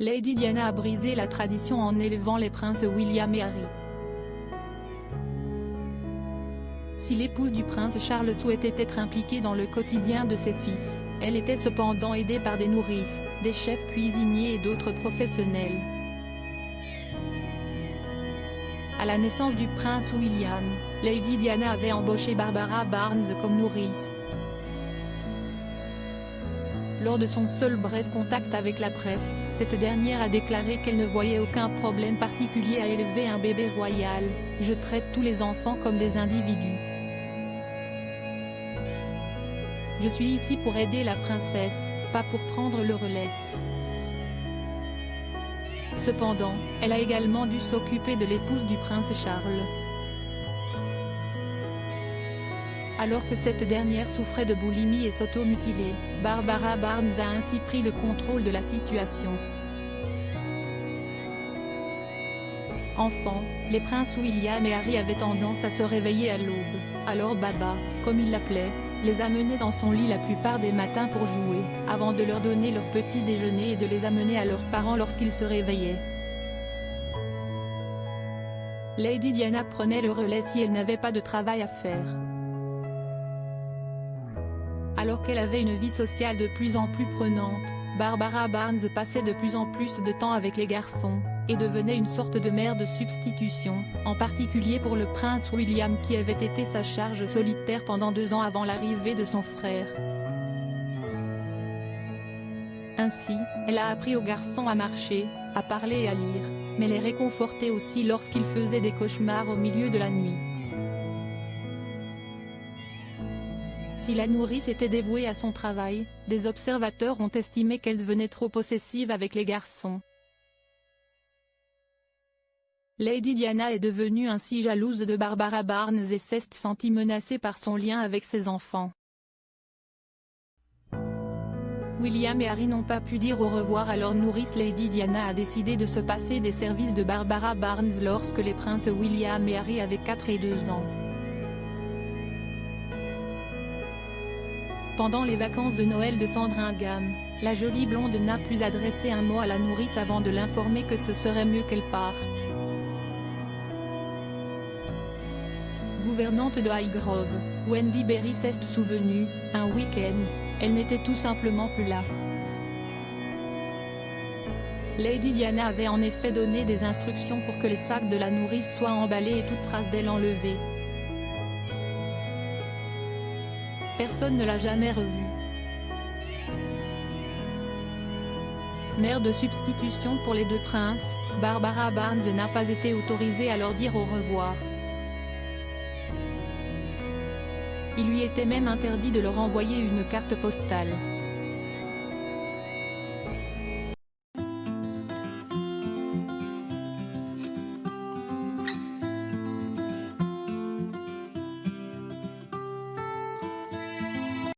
Lady Diana a brisé la tradition en élevant les princes William et Harry. Si l'épouse du prince Charles souhaitait être impliquée dans le quotidien de ses fils, elle était cependant aidée par des nourrices, des chefs cuisiniers et d'autres professionnels. À la naissance du prince William, Lady Diana avait embauché Barbara Barnes comme nourrice. Lors de son seul bref contact avec la presse, cette dernière a déclaré qu'elle ne voyait aucun problème particulier à élever un bébé royal. « Je traite tous les enfants comme des individus. Je suis ici pour aider la princesse, pas pour prendre le relais. » Cependant, elle a également dû s'occuper de l'épouse du prince Charles. Alors que cette dernière souffrait de boulimie et s'auto-mutilait, Barbara Barnes a ainsi pris le contrôle de la situation. Enfant, les princes William et Harry avaient tendance à se réveiller à l'aube, alors Baba, comme il l'appelait, les amenait dans son lit la plupart des matins pour jouer, avant de leur donner leur petit déjeuner et de les amener à leurs parents lorsqu'ils se réveillaient. Lady Diana prenait le relais si elle n'avait pas de travail à faire. Alors qu'elle avait une vie sociale de plus en plus prenante, Barbara Barnes passait de plus en plus de temps avec les garçons, et devenait une sorte de mère de substitution, en particulier pour le prince William qui avait été sa charge solitaire pendant 2 ans avant l'arrivée de son frère. Ainsi, elle a appris aux garçons à marcher, à parler et à lire, mais les réconfortait aussi lorsqu'ils faisaient des cauchemars au milieu de la nuit. Si la nourrice était dévouée à son travail, des observateurs ont estimé qu'elle devenait trop possessive avec les garçons. Lady Diana est devenue ainsi jalouse de Barbara Barnes et s'est sentie menacée par son lien avec ses enfants. William et Harry n'ont pas pu dire au revoir à leur nourrice. Lady Diana a décidé de se passer des services de Barbara Barnes lorsque les princes William et Harry avaient 4 et 2 ans. Pendant les vacances de Noël de Sandringham, la jolie blonde n'a plus adressé un mot à la nourrice avant de l'informer que ce serait mieux qu'elle parte. Gouvernante de Highgrove, Wendy Berry s'est souvenue, un week-end, elle n'était tout simplement plus là. Lady Diana avait en effet donné des instructions pour que les sacs de la nourrice soient emballés et toute trace d'elle enlevée. Personne ne l'a jamais revue. Mère de substitution pour les 2 princes, Barbara Barnes n'a pas été autorisée à leur dire au revoir. Il lui était même interdit de leur envoyer une carte postale.